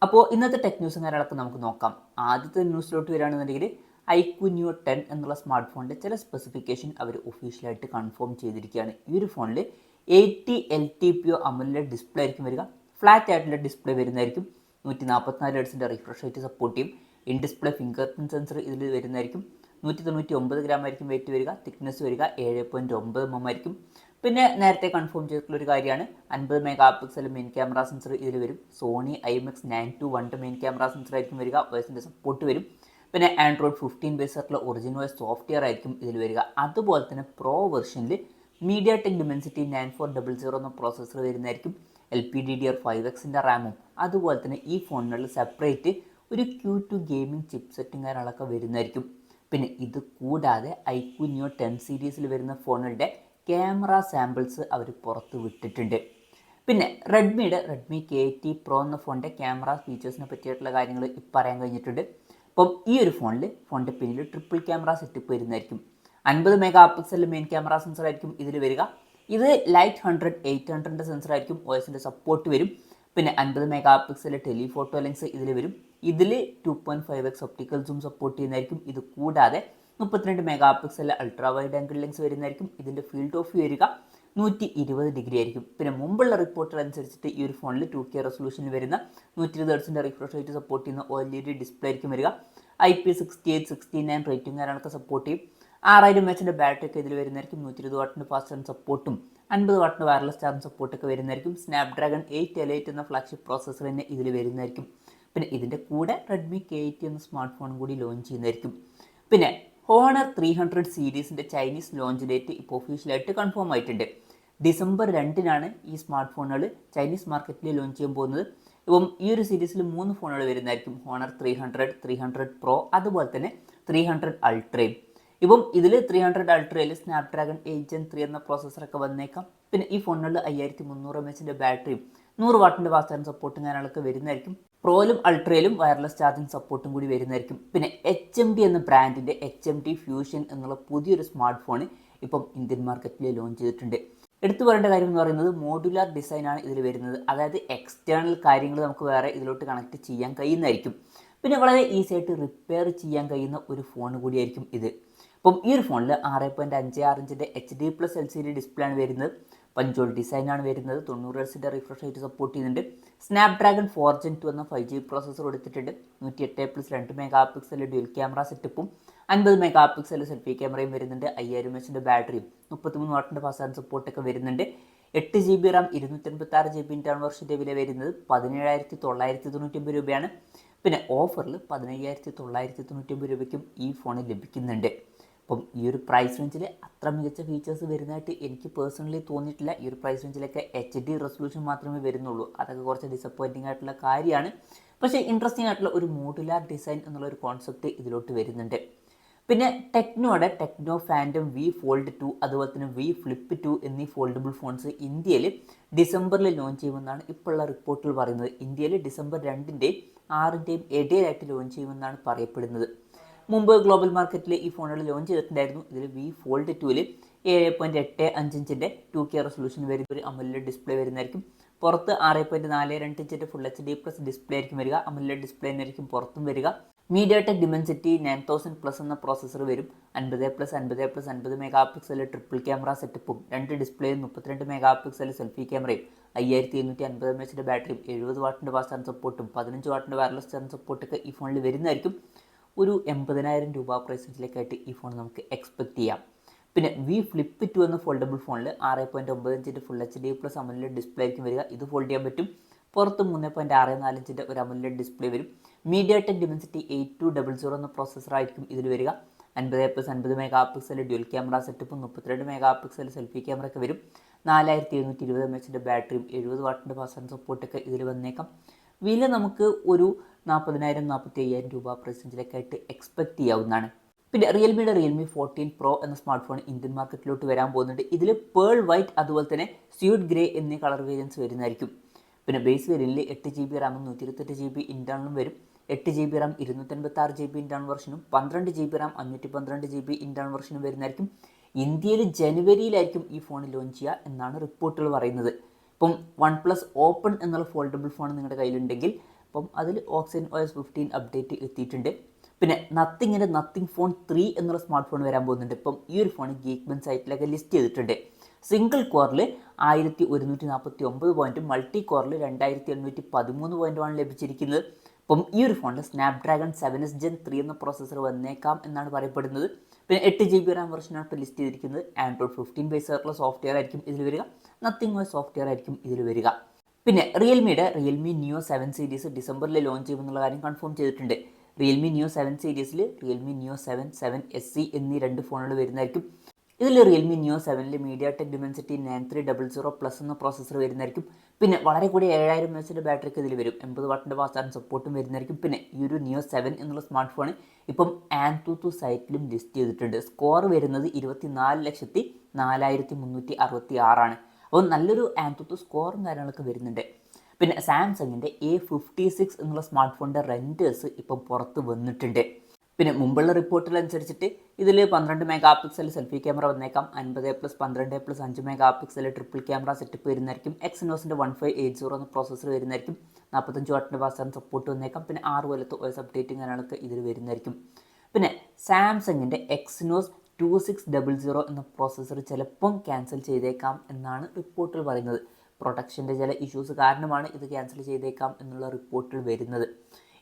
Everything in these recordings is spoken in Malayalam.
അപ്പോൾ ഇന്നത്തെ ടെക് ന്യൂസും കാര്യങ്ങളൊക്കെ നമുക്ക് നോക്കാം. ആദ്യത്തെ ന്യൂസിലോട്ട് വരികയാണെന്നുണ്ടെങ്കിൽ ഐക്യു 10 എന്നുള്ള സ്മാർട്ട് ഫോണിൻ്റെ ചില സ്പെസിഫിക്കേഷൻ അവർ ഒഫീഷ്യലായിട്ട് കൺഫേം ചെയ്തിരിക്കുകയാണ്. ഈ ഒരു ഫോണിൽ 80 LTPO അമോലെഡ് ഡിസ്പ്ലേ ആയിരിക്കും വരിക. ഫ്ലാറ്റ് ആയിട്ടുള്ള ഡിസ്പ്ലേ വരുന്നതായിരിക്കും. 144 ഹെർട്സിൻ്റെ റിഫ്രഷ് റേറ്റ് സപ്പോർട്ട് ചെയ്യും. In display finger print sensor ഇതിൽ വരുന്നതായിരിക്കും. 199 ഗ്രാം ആയിരിക്കും വെയിറ്റ് വരിക. തിക്നെസ് വരിക 7.9 mm ആയിരിക്കും. പിന്നെ നേരത്തെ കൺഫേം ചെയ്തിട്ടുള്ള ഒരു കാര്യമാണ് 50 mega pixel main camera sensor ഇതിൽ വരും. Sony IMX921 main camera sensor ആയിരിക്കും വരിക. OSന്റെ സപ്പോർട്ട് വരും. പിന്നെ ആൻഡ്രോയിഡ് 15 ബേസ് ആയിട്ടുള്ള ഒറിജിനൽ OS സോഫ്റ്റ്വെയർ ആയിരിക്കും ഇതിൽ വരിക. അതുപോലെ തന്നെ പ്രോ വെർഷനിൽ MediaTek Dimensity 9400 എന്ന പ്രോസസ്സർ വരുന്നതായിരിക്കും. LPDDR5Xന്റെ റാമും അതുപോലെ തന്നെ ഈ ഫോണുകളിൽ സെപ്പറേറ്റ് ഒരു Q2 ഗെയിമിംഗ് ചിപ്പ് സെറ്റും കാര്യങ്ങളൊക്കെ വരുന്നതായിരിക്കും. പിന്നെ ഇത് കൂടാതെ ഐക്യു 10 സീരീസിൽ വരുന്ന ഫോണുകളുടെ ക്യാമറ സാമ്പിൾസ് അവർ പുറത്ത് വിട്ടിട്ടുണ്ട്. പിന്നെ റെഡ്മി KT Pro എന്ന ഫോണിൻ്റെ ക്യാമറ ഫീച്ചേഴ്സിനെ പറ്റിയിട്ടുള്ള കാര്യങ്ങൾ പറയാൻ കഴിഞ്ഞിട്ടുണ്ട്. അപ്പം ഈ ഒരു ഫോണിൻ്റെ പിന്നിൽ ട്രിപ്പിൾ ക്യാമറ സെറ്റപ്പ് വരുന്നതായിരിക്കും. 50 mega pixel main camera sensor ആയിരിക്കും ഇതിൽ വരിക. ഇത് ലൈറ്റ് 800 സെൻസർ ആയിരിക്കും. OSന്റെ സപ്പോർട്ട് വരും. പിന്നെ 50 മെഗാ പിക്സൽ ടെലിഫോട്ടോ ലെൻസ് ഇതിൽ വരും. ഇതിൽ 2.5x ഒപ്റ്റിക്കൽ സൂം സപ്പോർട്ട് ചെയ്യുന്നതായിരിക്കും. ഇത് കൂടാതെ 32 mega pixel ultra wide angle lens വരുന്നതായിരിക്കും. ഇതിൻ്റെ ഫീൽഡ് ഓഫ് വ്യൂ വരിക 120 ഡിഗ്രി ആയിരിക്കും. പിന്നെ മുമ്പുള്ള റിപ്പോർട്ടുകൾ അനുസരിച്ചിട്ട് ഈ ഒരു ഫോണിൽ 2K റെസൊല്യൂഷനിൽ വരുന്ന 120 ഹെർട്സിൻ്റെ റിഫ്രഷ് റേറ്റ് സപ്പോർട്ട് ചെയ്യുന്ന OLED ഡിസ്പ്ലേ ആയിരിക്കും വരിക. IP68-69 റേറ്റിംഗ് കാര്യങ്ങളൊക്കെ സപ്പോർട്ട് ചെയ്യും. 6000 mAh ബാറ്ററി ഒക്കെ ഇതിൽ വരുന്നതായിരിക്കും. 120 വാട്ടിൻ്റെ ഫാസ്റ്റ് ചാർജ് സപ്പോർട്ടും 50 വാട്ടിൻ്റെ വയർലെസ് ചാർജ് സപ്പോർട്ടൊക്കെ വരുന്നതായിരിക്കും. സ്നാപ്ഡ്രാഗൺ 8L8 എന്ന ഫ്ലാഗ്ഷിപ്പ് പ്രോസസ്സർ തന്നെ ഇതിൽ വരുന്നതായിരിക്കും. പിന്നെ ഇതിൻ്റെ കൂടെ റെഡ്മി KT എന്ന സ്മാർട്ട് ഫോൺ കൂടി ലോഞ്ച് ചെയ്യുന്നതായിരിക്കും. പിന്നെ ഹോണർ 300 സീരീസിൻ്റെ ചൈനീസ് ലോഞ്ച് ഡേറ്റ് ഇപ്പോൾ ഒഫീഷ്യലായിട്ട് കൺഫേം ആയിട്ടുണ്ട്. ഡിസംബർ 2 ഈ സ്മാർട്ട് ഫോണുകൾ ചൈനീസ് മാർക്കറ്റിൽ ലോഞ്ച് ചെയ്യാൻ പോകുന്നത്. ഇപ്പം ഈ ഒരു സീരീസിൽ 3 ഫോണുകൾ വരുന്നതായിരിക്കും. ഹോണർ 300 Pro അതുപോലെ തന്നെ 300 അൾട്രയും. ഇപ്പം ഇതിൽ 300 അൾട്രയിൽ സ്നാപ്ഡ്രാഗൺ 8 Gen 3 എന്ന പ്രോസസ്സറൊക്കെ വന്നേക്കാം. പിന്നെ ഈ ഫോണുകളിൽ 5300 mAh ബാറ്ററിയും 100 വാട്ടിൻ്റെ ഫാസ്റ്റ് ചാർജ് സപ്പോർട്ടും കാര്യങ്ങളൊക്കെ വരുന്നതായിരിക്കും. പ്രോയിലും അൾട്രയിലും വയർലെസ് ചാർജിങ് സപ്പോർട്ടും കൂടി വരുന്നതായിരിക്കും. പിന്നെ HMD എന്ന ബ്രാൻഡിൻ്റെ HMD ഫ്യൂഷൻ എന്നുള്ള പുതിയൊരു സ്മാർട്ട് ഫോൺ ഇപ്പം ഇന്ത്യൻ മാർക്കറ്റിൽ ലോഞ്ച് ചെയ്തിട്ടുണ്ട്. എടുത്തു പറയേണ്ട കാര്യം എന്ന് പറയുന്നത് മോഡുലാർ ഡിസൈനാണ് ഇതിൽ വരുന്നത്. അതായത് എക്സ്റ്റേണൽ കാര്യങ്ങൾ നമുക്ക് വേറെ ഇതിലോട്ട് കണക്ട് ചെയ്യാൻ കഴിയുന്നതായിരിക്കും. പിന്നെ വളരെ ഈസി ആയിട്ട് റിപ്പയർ ചെയ്യാൻ കഴിയുന്ന ഒരു ഫോൺ കൂടിയായിരിക്കും ഇത്. അപ്പം ഈ ഒരു ഫോണിൽ 6.56 ഇഞ്ചിൻ്റെ HD+ LCD ഡിസ്പ്ലേ ആണ് വരുന്നത്. പഞ്ചോൾ ഡിസൈനാണ് വരുന്നത്. 90 ഹെർട്സിൻ്റെ റിഫ്രഷ് റേറ്റ് സപ്പോർട്ട് ചെയ്യുന്നുണ്ട്. സ്നാപ്ഡ്രാഗൺ 4 Gen 2 എന്ന 5G പ്രോസസ്സർ കൊടുത്തിട്ടുണ്ട്. 108+2 മെഗാ പിക്സൽ ഡ്യുവൽ ക്യാമറ സെറ്റപ്പും 50 മെഗാ പിക്സൽ സെൽഫി ക്യാമറയും വരുന്നുണ്ട്. 5000 mAh ബാറ്ററിയും 33 വാട്ടിൻ്റെ ഫാസ്റ്റ് ചാർജ് സപ്പോർട്ടൊക്കെ വരുന്നുണ്ട്. 8GB റാം 256GB ഇന്റേണൽ വെർഷൻ്റെ വില വരുന്നത് 17,999 രൂപയാണ്. പിന്നെ ഓഫറിൽ 15,999 രൂപയ്ക്കും ഈ ഫോൺ ലഭിക്കുന്നുണ്ട്. അപ്പം ഈ ഒരു പ്രൈസ് റേഞ്ചിൽ അത്ര മികച്ച ഫീച്ചേഴ്സ് വരുന്നതായിട്ട് എനിക്ക് പേഴ്സണലി തോന്നിയിട്ടില്ല. ഈ ഒരു പ്രൈസ് റേഞ്ചിലൊക്കെ HD റെസൊല്യൂഷൻ മാത്രമേ വരുന്നുള്ളൂ. അതൊക്കെ കുറച്ച് ഡിസപ്പോയിൻറ്റിംഗ് ആയിട്ടുള്ള കാര്യമാണ്. പക്ഷേ ഇൻട്രസ്റ്റിംഗ് ആയിട്ടുള്ള ഒരു മോഡുലാർ ഡിസൈൻ എന്നുള്ള ഒരു കോൺസെപ്റ്റ് ഇതിലോട്ട് വരുന്നുണ്ട്. പിന്നെ ടെക്നോ ഫാൻറ്റം V Fold 2 അതുപോലെ തന്നെ V Flip 2 എന്നീ ഫോൾഡബിൾ ഫോൺസ് ഇന്ത്യയിൽ ഡിസംബറിൽ ലോഞ്ച് ചെയ്യുമെന്നാണ് ഇപ്പോഴുള്ള റിപ്പോർട്ടുകൾ പറയുന്നത്. ഇന്ത്യയിൽ ഡിസംബർ 2-ൻ്റെയും 6-ൻ്റെയും ഇടയിലായിട്ട് ലോഞ്ച് ചെയ്യുമെന്നാണ് പറയപ്പെടുന്നത്. മുമ്പ് ഗ്ലോബൽ മാർക്കറ്റിൽ ഈ ഫോണുകൾ ലോഞ്ച് ചെയ്തിട്ടുണ്ടായിരുന്നു. ഇതിൽ V Fold 2-ൽ 7.85 ഇഞ്ചിൻ്റെ 2K റെസൊല്യൂഷൻ വരുന്ന ഒരു അമോലെഡ് ഡിസ്പ്ലേ വരുന്നതായിരിക്കും. പുറത്ത് 6.42 ഇഞ്ചിൻ്റെ ഫുൾ HD+ ഡിസ്പ്ലേ ആയിരിക്കും വരിക. അമോലെഡ് ഡിസ്പ്ലേ തന്നെയായിരിക്കും പുറത്തും വരിക. MediaTek Dimensity 9000+ എന്ന പ്രോസസ്സർ വരും. 50+50+50 മെഗാ പിക്സൽ ട്രിപ്പിൾ ക്യാമറ സെറ്റപ്പും 2 ഡിസ്പ്ലേയും 32 മെഗാ പിക്സൽ സെൽഫി ക്യാമറയും 5750 mAh ബാറ്ററിയും 70 വാട്ടിൻ്റെ ഫാസ്റ്റ് ചാർജ് സപ്പോർട്ടും 15 വാട്ടിൻ്റെ വയർലെസ് ചാർജ് സപ്പോർട്ടൊക്കെ ഈ ഫോണിൽ വരുന്നതായിരിക്കും. ഒരു 80,000 രൂപ പ്രൈസ് റേഞ്ചിലേക്കായിട്ട് ഈ ഫോൺ നമുക്ക് എക്സ്പെക്ട് ചെയ്യാം. പിന്നെ V Flip 2 എന്ന ഫോൾഡബിൾ ഫോണിൽ 6.9 ഇഞ്ചിൻ്റെ ഫുൾ HD+ അമോലെഡ് ഡിസ്പ്ലേ ആയിരിക്കും വരിക. ഇത് ഫോൾഡ് ചെയ്യാൻ പറ്റും. പുറത്ത് 3.64 ഇഞ്ചിൻ്റെ ഒരു അമോലെഡ് ഡിസ്പ്ലേ വരും. MediaTek Dimensity 8200 എന്ന പ്രോസസ്സർ ആയിരിക്കും ഇതിൽ വരിക. 50+50 മെഗാ പിക്സൽ ഡ്യുവൽ ക്യാമറ സെറ്റപ്പും 32 മെഗാ പിക്സൽ സെൽഫി ക്യാമറ ഒക്കെ വരും. 4720 mAh ബാറ്ററിയും 70 വാട്ടിൻ്റെ ഫാസ്റ്റ് ചാർജ് സപ്പോർട്ടൊക്കെ ഇതിൽ വന്നേക്കാം. വില നമുക്ക് ഒരു 40,000-45,000 രൂപ പ്രൈസ് റേഞ്ചിലേക്കായിട്ട് എക്സ്പെക്ട് ചെയ്യാവുന്നതാണ്. പിന്നെ റിയൽമി 14 Pro എന്ന സ്മാർട്ട് ഫോൺ ഇന്ത്യൻ മാർക്കറ്റിലോട്ട് വരാൻ പോകുന്നുണ്ട്. ഇതിൽ പേൾ വൈറ്റ് അതുപോലെ തന്നെ സ്യൂട്ട് ഗ്രേ എന്നീ കളർ വേരിയൻസ് വരുന്നതായിരിക്കും. പിന്നെ ബേസ് വേരിയന്റിൽ 8GB റാമും 128GB ഇന്റേണലും വരും. 8GB റാം 256GB ഇന്റേണൽ വെർഷനും 12GB റാം 512GB ഇന്റേണൽ വെർഷനും വരുന്നതായിരിക്കും. ഇന്ത്യയിൽ ജനുവരിയിലായിരിക്കും ഈ ഫോൺ ലോഞ്ച് ചെയ്യുക എന്നാണ് റിപ്പോർട്ടുകൾ പറയുന്നത്. ഇപ്പം OnePlus ഓപ്പൺ എന്നുള്ള ഫോൾഡബിൾ ഫോൺ നിങ്ങളുടെ കയ്യിലുണ്ടെങ്കിൽ അപ്പം അതിൽ ഓക്സിജൻ OS 15 അപ്ഡേറ്റ് എത്തിയിട്ടുണ്ട്. പിന്നെ നത്തിങ് ഫോൺ 3 എന്നുള്ള സ്മാർട്ട് ഫോൺ വരാൻ പോകുന്നുണ്ട്. ഇപ്പം ഈ ഒരു ഫോൺ ഗീക്ക്ബെഞ്ച് സൈറ്റിലൊക്കെ ലിസ്റ്റ് ചെയ്തിട്ടുണ്ട്. സിംഗിൾ കോറിൽ 1149 പോയിൻറ്റും മൾട്ടി കോറിൽ 2813 പോയിൻറ്റുമാണ് ലഭിച്ചിരിക്കുന്നത്. അപ്പം ഈ ഒരു ഫോണിൽ സ്നാപ്ഡ്രാഗൺ 7S Gen 3 എന്ന പ്രോസസ്സർ വന്നേക്കാം എന്നാണ് പറയപ്പെടുന്നത്. പിന്നെ 8 GB റാം വെർഷനാണ് ഇപ്പോൾ ലിസ്റ്റ് ചെയ്തിരിക്കുന്നത്. ആൻഡ്രോയിഡ് 15 ബേസ് ആയിട്ടുള്ള സോഫ്റ്റ്വെയർ ആയിരിക്കും ഇതിൽ വരിക. നത്തിങ് OS സോഫ്റ്റ്വെയർ ആയിരിക്കും ഇതിൽ വരിക. പിന്നെ റിയൽമി നിയോ 7 സീരീസ് ഡിസംബറിൽ ലോഞ്ച് ചെയ്യുമെന്നുള്ള കാര്യം കൺഫേം ചെയ്തിട്ടുണ്ട്. റിയൽമി നിയോ 7 സീരീസിൽ റിയൽമി നിയോ 7 SE എന്നീ 2 ഫോണുകൾ വരുന്നതായിരിക്കും. ഇതിൽ റിയൽമി നിയോ 7ൽ മീഡിയാടെക് ഡിമെൻസിറ്റി 9300+ എന്ന പ്രോസസ്സർ വരുന്നതായിരിക്കും. പിന്നെ വളരെ കൂടി 7000 mAh ബാറ്ററിക്ക് ഇതിൽ വരും. 80 വാട്ടിൻ്റെ ഫാസ്റ്റ് ചാർജിങ് സപ്പോർട്ടും വരുന്നതായിരിക്കും. പിന്നെ ഈ ഒരു നിയോ 7 എന്നുള്ള സ്മാർട്ട് ഫോൺ ഇപ്പം ആൻതുതു സൈറ്റിലും ലിസ്റ്റ് ചെയ്തിട്ടുണ്ട്. സ്കോർ വരുന്നത് 24,04,366 ആണ്. അപ്പോൾ നല്ലൊരു ആൻതുതു സ്കോറും കാര്യങ്ങളൊക്കെ വരുന്നുണ്ട്. പിന്നെ സാംസങ്ങിൻ്റെ A56 എന്നുള്ള സ്മാർട്ട് ഫോണിൻ്റെ റെൻഡേഴ്സ് ഇപ്പം പുറത്ത് വന്നിട്ടുണ്ട്. പിന്നെ മുമ്പുള്ള റിപ്പോർട്ടിലനുസരിച്ചിട്ട് ഇതിൽ 12 MP സെൽഫി ക്യാമറ വന്നേക്കാം. 50+12+5 MP ട്രിപ്പിൾ ക്യാമറ സെറ്റപ്പ് വരുന്നതായിരിക്കും. എക്സിനോസിൻ്റെ 1580 എന്ന പ്രോസസ്സർ വരുന്നതായിരിക്കും. 45 വാട്ടിൻ്റെ ഫാസ്റ്റ് ചാർജിങ് സപ്പോർട്ട് വന്നേക്കാം. പിന്നെ 6 കൊല്ലത്തെ OS അപ്ഡേറ്റും കാര്യങ്ങളൊക്കെ ഇതിൽ വരുന്നതായിരിക്കും. പിന്നെ സാംസങ്ങിൻ്റെ എക്സിനോസ് 2600 എന്ന പ്രോസസ്സർ ചിലപ്പം ക്യാൻസൽ ചെയ്തേക്കാം എന്നാണ് റിപ്പോർട്ടുകൾ പറയുന്നത്. പ്രൊട്ടക്ഷൻ്റെ ചില ഇഷ്യൂസ് കാരണമാണ് ഇത് ക്യാൻസൽ ചെയ്തേക്കാം എന്നുള്ള റിപ്പോർട്ടുകൾ വരുന്നത്.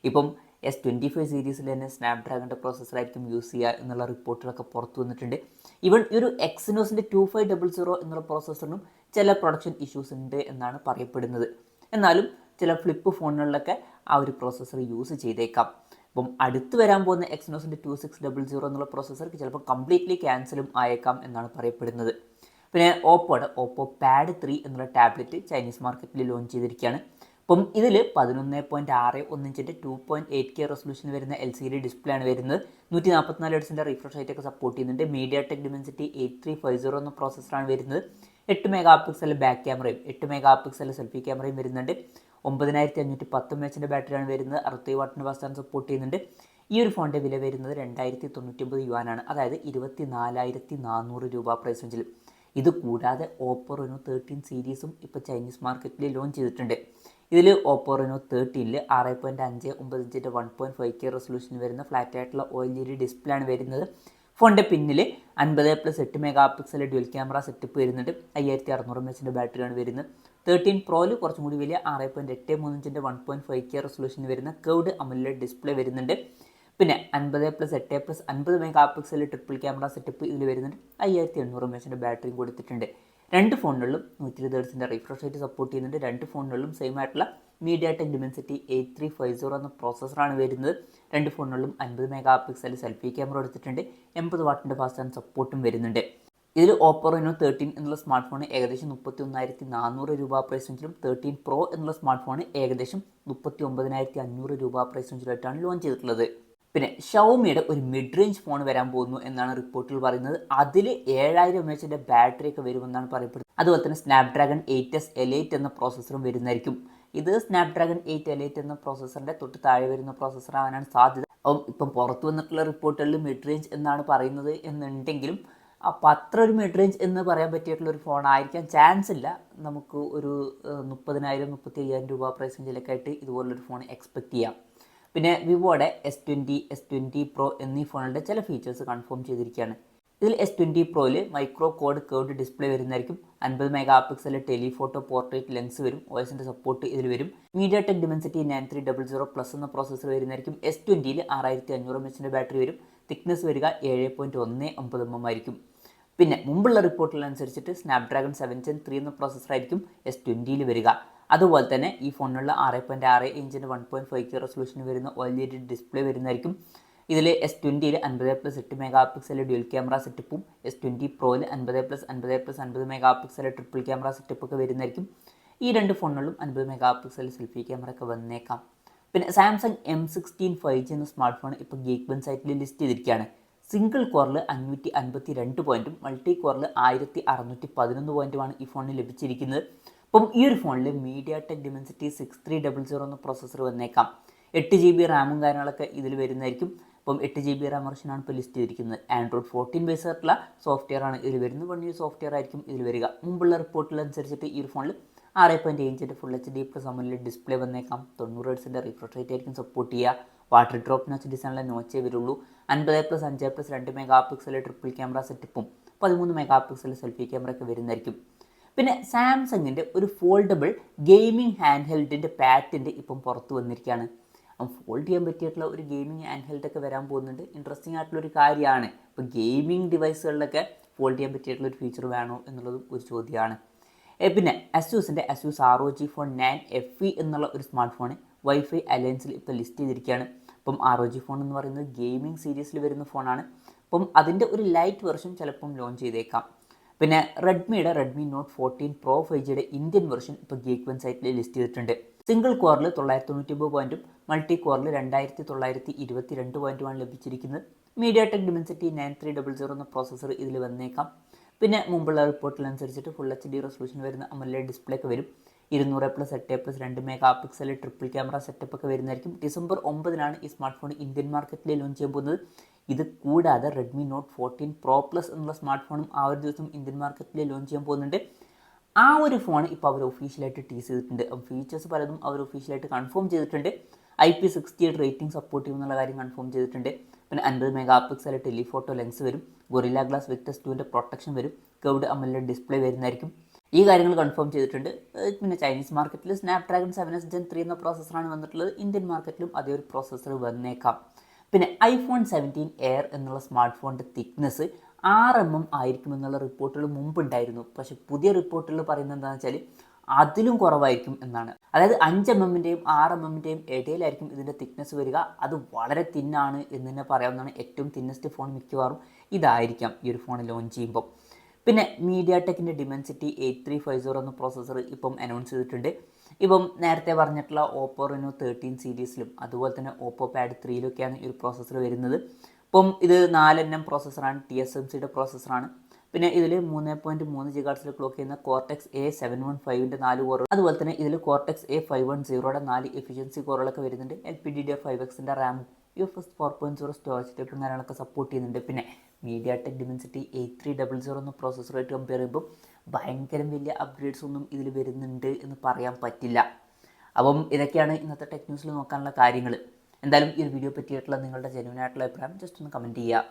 ഇപ്പം S25 സീരീസിൽ തന്നെ സ്നാപ്ഡ്രാഗണിൻ്റെ പ്രോസസ്സറായിരിക്കും യൂസ് ചെയ്യുക എന്നുള്ള റിപ്പോർട്ടുകളൊക്കെ പുറത്തു വന്നിട്ടുണ്ട്. ഈവൻ ഈ ഒരു എക്സിനോസിൻ്റെ 2500 എന്നുള്ള പ്രോസസ്സറിനും ചില പ്രൊഡക്ഷൻ ഇഷ്യൂസ് ഉണ്ട് എന്നാണ് പറയപ്പെടുന്നത്. എന്നാലും ചില ഫ്ലിപ്പ് ഫോണുകളിലൊക്കെ ആ ഒരു പ്രോസസ്സർ യൂസ് ചെയ്തേക്കാം. അപ്പം അടുത്ത് വരാൻ പോകുന്ന എക്സിനോസിൻ്റെ 2600 എന്നുള്ള പ്രോസസ്സർക്ക് ചിലപ്പോൾ കംപ്ലീറ്റ്ലി ക്യാൻസലും ആയേക്കാം എന്നാണ് പറയപ്പെടുന്നത്. പിന്നെ ഓപ്പോ പാഡ് 3 എന്നുള്ള ടാബ്ലറ്റ് ചൈനീസ് മാർക്കറ്റിൽ ലോഞ്ച് ചെയ്തിരിക്കുകയാണ്. അപ്പം ഇതിൽ 11.61 ഇഞ്ചിൻ്റെ 2.8K റെസൊല്യൂഷൻ വരുന്ന LCD ഡിസ്പ്ലേ ആണ് വരുന്നത്. 144 Hz റിഫ്രഷ് റേറ്റ് ഒക്കെ സപ്പോർട്ട് ചെയ്യുന്നുണ്ട്. മീഡിയാടെക് ഡിമെൻസിറ്റി 8350 എന്ന പ്രോസസ്സറാണ് വരുന്നത്. 8 MP ബാക്ക് ക്യാമറയും 8 MP സെൽഫി ക്യാമറയും വരുന്നുണ്ട്. 9510 mAh ബാറ്ററിയാണ് വരുന്നത്. 60 വാട്ടിൻ്റെ ഫാസ്റ്റ് ചാർജിങ് സപ്പോർട്ട് ചെയ്യുന്നുണ്ട്. ഈ ഒരു ഫോണിൻ്റെ വില വരുന്നത് 2099 യുവാനാണ്, അതായത് 24,400 രൂപ പ്രൈസ് റേഞ്ചിൽ. ഇത് കൂടാതെ ഓപ്പോ റെനോ 13 സീരീസും ഇപ്പോൾ ചൈനീസ് മാർക്കറ്റിൽ ലോഞ്ച് ചെയ്തിട്ടുണ്ട്. ഇതിൽ ഓപ്പോ റെനോ 13ൽ 6.59 ഇഞ്ചിൻ്റെ 1.5K റെസൊല്യൂഷൻ വരുന്ന ഫ്ലാറ്റ് ആയിട്ടുള്ള OLED ഡിസ്പ്ലേ ആണ് വരുന്നത്. ഫോണിൻ്റെ പിന്നിൽ 50+8 MP ഡ്യുവൽ ക്യാമറ സെറ്റപ്പ് വരുന്നുണ്ട്. 5600 mAh ബാറ്ററിയാണ് വരുന്നത്. 13 പ്രോയിൽ കുറച്ചും കൂടി വലിയ 6.83 ഇഞ്ചിൻ്റെ 1.5K റെസൊല്യൂഷൻ വരുന്ന കർവ്ഡ് AMOLED ഡിസ്പ്ലേ വരുന്നുണ്ട്. പിന്നെ 50+8+50 MP ട്രിപ്പിൾ ക്യാമറ സെറ്റപ്പ് ഇതിൽ വരുന്നുണ്ട്. 5800 mAh ബാറ്ററിയും കൊടുത്തിട്ടുണ്ട്. രണ്ട് ഫോണുകളിലും 120 Hz റിഫ്രഷ് റേറ്റ് സപ്പോർട്ട് ചെയ്യുന്നുണ്ട്. രണ്ട് ഫോണുകളിലും സെയിം ആയിട്ടുള്ള മീഡിയാടെക് ഡിമെൻസിറ്റി 8350 എന്ന പ്രോസസ്സറാണ് വരുന്നത്. രണ്ട് ഫോണുകളിലും 50 MP സെൽഫി ക്യാമറ എടുത്തിട്ടുണ്ട്. 80 വാട്ടിൻ്റെ ഫാസ്റ്റ് ചാർജിങ് സപ്പോർട്ടും വരുന്നുണ്ട്. ഇതിൽ ഓപ്പോ റെനോ 13 എന്നുള്ള സ്മാർട്ട് ഫോൺ ഏകദേശം 31,400 രൂപ പ്രൈസ് റേഞ്ചിലും 13 പ്രോ എന്നുള്ള സ്മാർട്ട് ഫോൺ ഏകദേശം 39,500 രൂപ പ്രൈസ് റേഞ്ചിലായിട്ടാണ് ലോഞ്ച് ചെയ്തിട്ടുള്ളത്. പിന്നെ ഷവോമിയുടെ ഒരു മിഡ് റേഞ്ച് ഫോൺ വരാൻ പോകുന്നു എന്നാണ് റിപ്പോർട്ടുകൾ പറയുന്നത്. അതിൽ 7000 mAh ബാറ്ററി ഒക്കെ വരുമെന്നാണ് പറയപ്പെടുന്നത്. അതുപോലെ തന്നെ സ്നാപ്ഡ്രാഗൺ 8S Elite എന്ന പ്രോസസ്സറും വരുന്നതായിരിക്കും. ഇത് സ്നാപ്ഡ്രാഗൺ 8 Elite എന്ന പ്രോസസ്സറിൻ്റെ തൊട്ട് താഴെ വരുന്ന പ്രോസസ്സർ ആവാനാണ് സാധ്യത. അപ്പം ഇപ്പം പുറത്തു വന്നിട്ടുള്ള റിപ്പോർട്ടുകളിൽ മിഡ് റേഞ്ച് എന്നാണ് പറയുന്നത് എന്നുണ്ടെങ്കിലും അപ്പോൾ അത്ര ഒരു മിഡ് റേഞ്ച് എന്ന് പറയാൻ പറ്റിയിട്ടുള്ള ഒരു ഫോൺ ആയിരിക്കാൻ ചാൻസ് ഇല്ല. നമുക്ക് ഒരു 30,000-35,000 രൂപ പ്രൈസ് റേഞ്ചിലൊക്കെ ആയിട്ട് ഇതുപോലൊരു ഫോൺ എക്സ്പെക്റ്റ് ചെയ്യാം. പിന്നെ വിവോയുടെ S20 Pro എന്നീ ഫോണുകളുടെ ചില ഫീച്ചേഴ്സ് കൺഫേം ചെയ്തിരിക്കുകയാണ്. ഇതിൽ S20 Proയിൽ മൈക്രോ കോഡ് കർവ്ഡ് ഡിസ്പ്ലേ വരുന്നതായിരിക്കും. 50 MP ടെലിഫോട്ടോ പോർട്രേറ്റ് ലെൻസ് വരും. OSൻ്റെ സപ്പോർട്ട് ഇതിൽ വരും. മീഡിയാടെക് ഡിമെൻസിറ്റി 9300+ എന്ന പ്രോസസ്സർ വരുന്നതായിരിക്കും. S20ൽ 6500 mAh ബാറ്ററി വരും. തിക്നെസ് വരിക 7.19 mm ആയിരിക്കും. പിന്നെ മുമ്പുള്ള റിപ്പോർട്ടിലനുസരിച്ചിട്ട് സ്നാപ്ഡ്രാഗൺ 7 Gen 3 എന്ന പ്രോസസ്സറായിരിക്കും S20ൽ വരിക. അതുപോലെ തന്നെ ഈ ഫോണിലുള്ള 6.6 ഇഞ്ചിൻ്റെ 1.5K റെസൊല്യൂഷൻ വരുന്ന OLED ഡിസ്പ്ലേ വരുന്നതായിരിക്കും. ഇതിൽ S20ൽ 50+8 MP ഡ്യുവൽ ക്യാമറ സെറ്റപ്പും S20 Proയിൽ 50+50+50 MP triple camera setup ഒക്കെ വരുന്നതായിരിക്കും. ഈ രണ്ട് ഫോണുകളിലും 50 MP സെൽഫി ക്യാമറ ഒക്കെ വന്നേക്കാം. പിന്നെ സാംസങ് M16 5G എന്ന സ്മാർട്ട് ഫോൺ ഇപ്പോൾ ഗീക്ക്ബെഞ്ച് സൈറ്റിൽ ലിസ്റ്റ് ചെയ്തിരിക്കുകയാണ്. സിംഗിൾ കോറിൽ 552 പോയിൻറ്റും മൾട്ടി കോറിൽ 1611 പോയിൻറ്റുമാണ് ഈ ഫോണിന് ലഭിച്ചിരിക്കുന്നത്. അപ്പം ഈ ഒരു ഫോണിൽ മീഡിയാടെക് ഡിമെൻസിറ്റി 6300 എന്ന പ്രോസസ്സർ വന്നേക്കാം. 8 GB റാമും കാര്യങ്ങളൊക്കെ ഇതിൽ വരുന്നതായിരിക്കും. അപ്പം 8 GB റാം വെർഷനാണ് ഇപ്പോൾ ലിസ്റ്റ് ചെയ്തിരിക്കുന്നത്. ആൻഡ്രോയിഡ് 14 ബേസ് ആയിട്ടുള്ള സോഫ്റ്റ്വെയർ ആണ് ഇതിൽ വരുന്നത്. 1 year സോഫ്റ്റ്വെയർ ആയിരിക്കും ഇതിൽ വരിക. മുമ്പുള്ള റിപ്പോർട്ടിലനുസരിച്ചിട്ട് ഈ ഒരു ഫോണിൽ 6.7 full HD plus AMOLED display വന്നേക്കാം. 90 ഹെർട്സിൻ്റെ റിഫ്രഷ് റേറ്റ് ആയിരിക്കും സപ്പോർട്ട് ചെയ്യുക. വാട്ടർ ഡ്രോപ്പ് നോച്ച് ഡിസൈനിലെ നോച്ചേ വരുള്ളൂ. 50+5+2 മെഗാ പിക്സൽ ട്രിപ്പിൾ ക്യാമറ സെറ്റപ്പും 13 മെഗാ പിക്സൽ സെൽഫി ക്യാമറ ഒക്കെ വരുന്നതായിരിക്കും. പിന്നെ സാംസങ്ങിൻ്റെ ഒരു ഫോൾഡബിൾ ഗെയിമിംഗ് ഹാൻഡ് ഹെൽഡിൻ്റെ പാറ്റൻറ്റ് ഇപ്പം പുറത്ത് വന്നിരിക്കുകയാണ്. ഫോൾഡ് ചെയ്യാൻ പറ്റിയിട്ടുള്ള ഒരു ഗെയിമിംഗ് ഹാൻഡ് ഹെൽഡൊക്കെ വരാൻ പോകുന്നുണ്ട്. ഇൻട്രസ്റ്റിംഗ് ആയിട്ടുള്ളൊരു കാര്യമാണ്. ഇപ്പോൾ ഗെയിമിംഗ് ഡിവൈസുകളിലൊക്കെ ഫോൾഡ് ചെയ്യാൻ പറ്റിയിട്ടുള്ള ഒരു ഫീച്ചർ വേണോ എന്നുള്ളതും ഒരു ചോദ്യമാണ്. പിന്നെ അസ്യൂസിൻ്റെ അസ്യൂസ് ROG Phone 9 FE എന്നുള്ള ഒരു സ്മാർട്ട് ഫോൺ വൈഫൈ അലയൻസിൽ ഇപ്പോൾ ലിസ്റ്റ് ചെയ്തിരിക്കുകയാണ്. അപ്പം ROG Phone എന്ന് പറയുന്നത് ഗെയിമിംഗ് സീരീസിൽ വരുന്ന ഫോണാണ്. അപ്പം അതിൻ്റെ ഒരു ലൈറ്റ് വെർഷൻ ചിലപ്പം ലോഞ്ച് ചെയ്തേക്കാം. പിന്നെ റെഡ്മി നോട്ട് 14 Pro 5Gയുടെ ഇന്ത്യൻ വെർഷൻ ഇപ്പോൾ ഗീക്ക് സൈറ്റിൽ ലിസ്റ്റ് ചെയ്തിട്ടുണ്ട്. സിംഗിൾ കോറിൽ 999 പോയിൻറ്റും മൾട്ടി കോറിൽ 2922 പോയിൻറ്റുമാണ് ലഭിച്ചിരിക്കുന്നത്. MediaTek Dimensity 9300 എന്ന പ്രോസസ്സർ ഇതിൽ വന്നേക്കാം. പിന്നെ മുമ്പുള്ള റിപ്പോർട്ടിനനുസരിച്ചിട്ട് ഫുൾ HD റെസൊല്യൂഷൻ വരുന്ന AMOLED ഡിസ്പ്ലേ ഒക്കെ വരും. 200+8+2 mega pixel triple camera setup ഒക്കെ വരുന്നതായിരിക്കും. ഡിസംബർ 9 ഈ സ്മാർട്ട് ഫോൺ ഇന്ത്യൻ മാർക്കറ്റിൽ ലോഞ്ച് ചെയ്യാൻ പോകുന്നത്. ഇത് കൂടാതെ റെഡ്മി നോട്ട് 14 Pro Plus എന്നുള്ള സ്മാർട്ട് ഫോണും ആ ഒരു ദിവസം ഇന്ത്യൻ മാർക്കറ്റിൽ ലോഞ്ച് ചെയ്യാൻ പോകുന്നുണ്ട്. ആ ഒരു ഫോൺ ഇപ്പോൾ അവർ ഒഫീഷ്യലായിട്ട് ടീസ് ചെയ്തിട്ടുണ്ട്. ഫീച്ചേഴ്സ് പലതും അവർ ഒഫീഷ്യലായിട്ട് കൺഫേം ചെയ്തിട്ടുണ്ട്. IP68 റേറ്റിംഗ് സപ്പോർട്ട് ചെയ്യുമെന്നുള്ള കാര്യം കൺഫേം ചെയ്തിട്ടുണ്ട്. പിന്നെ 50 മെഗാ പിക്സൽ ടെലിഫോട്ടോ ലെൻസ് വരും. ഗൊറില്ല ഗ്ലാസ് വിക്ടസ് 2ൻ്റെ പ്രൊട്ടക്ഷൻ വരും. കർവ്ഡ് AMOLED ഡിസ്പ്ലേ വരുന്നതായിരിക്കും. ഈ കാര്യങ്ങൾ കൺഫേം ചെയ്തിട്ടുണ്ട്. പിന്നെ ചൈനീസ് മാർക്കറ്റിൽ സ്നാപ്ഡ്രാഗൺ 7s Gen 3 എന്ന പ്രോസസ്സറാണ് വന്നിട്ടുള്ളത്. ഇന്ത്യൻ മാർക്കറ്റിലും അതേ ഒരു പ്രോസസ്സർ വന്നേക്കാം. പിന്നെ iPhone 17 Air എന്നുള്ള സ്മാർട്ട് ഫോണിൻ്റെ തിക്നെസ് 6mm ആയിരിക്കുമെന്നുള്ള റിപ്പോർട്ടുകൾ മുമ്പുണ്ടായിരുന്നു. പക്ഷേ പുതിയ റിപ്പോർട്ടുകൾ പറയുന്നത് എന്താണെന്ന് വെച്ചാൽ അതിലും കുറവായിരിക്കും എന്നാണ്. അതായത് 5mmൻ്റെയും 6mmൻ്റെയും ഇടയിലായിരിക്കും ഇതിൻ്റെ തിക്നെസ് വരിക. അത് വളരെ തിന്നാണ് എന്ന് തന്നെ പറയാവുന്നതാണ്. ഏറ്റവും തിന്നസ്റ്റ് ഫോൺ മിക്കവാറും ഇതായിരിക്കാം ഈ ഒരു ഫോൺ ലോഞ്ച് ചെയ്യുമ്പോൾ. പിന്നെ MediaTekൻ്റെ Dimensity 8350 എന്ന പ്രോസസ്സർ ഇപ്പം അനൗൺസ് ചെയ്തിട്ടുണ്ട്. ഇപ്പം നേരത്തെ പറഞ്ഞിട്ടുള്ള Oppo Reno 13 സീരീസിലും അതുപോലെ തന്നെ Oppo Pad 3യിലൊക്കെയാണ് ഈ ഒരു പ്രോസസ്സർ വരുന്നത്. ഇപ്പം ഇത് 4nm പ്രോസസ്സറാണ്. TSMCയുടെ പ്രോസസ്സറാണ്. പിന്നെ ഇതിൽ 3.3 GHz ക്ലോക്ക് ചെയ്യുന്ന Cortex A715ൻ്റെ 4 കോറുകൾ, അതുപോലെ തന്നെ ഇതിൽ Cortex A510യുടെ 4 എഫിഷ്യൻസി കോറുകളൊക്കെ വരുന്നുണ്ട്. LPDDR5Xൻ്റെ റാം, UFS 4.0 സ്റ്റോറേജ് ടൈപ്പും കാര്യങ്ങളൊക്കെ സപ്പോർട്ട് ചെയ്യുന്നുണ്ട്. പിന്നെ MediaTek Dimensity 8300 എന്ന പ്രോസസ്സറായിട്ട് കമ്പയർ ചെയ്യുമ്പോൾ ഭയങ്കര വലിയ അപ്ഗ്രേഡ്സ് ഒന്നും ഇതിൽ വരുന്നുണ്ട് എന്ന് പറയാൻ പറ്റില്ല. അപ്പം ഇതൊക്കെയാണ് ഇന്നത്തെ ടെക് ന്യൂസിൽ നോക്കാനുള്ള കാര്യങ്ങൾ. എന്തായാലും ഈ ഒരു വീഡിയോ പറ്റിയിട്ടുള്ള നിങ്ങളുടെ ജെന്യുവൻ ആയിട്ടുള്ള അഭിപ്രായം ജസ്റ്റ് ഒന്ന് കമൻറ്റ് ചെയ്യുക.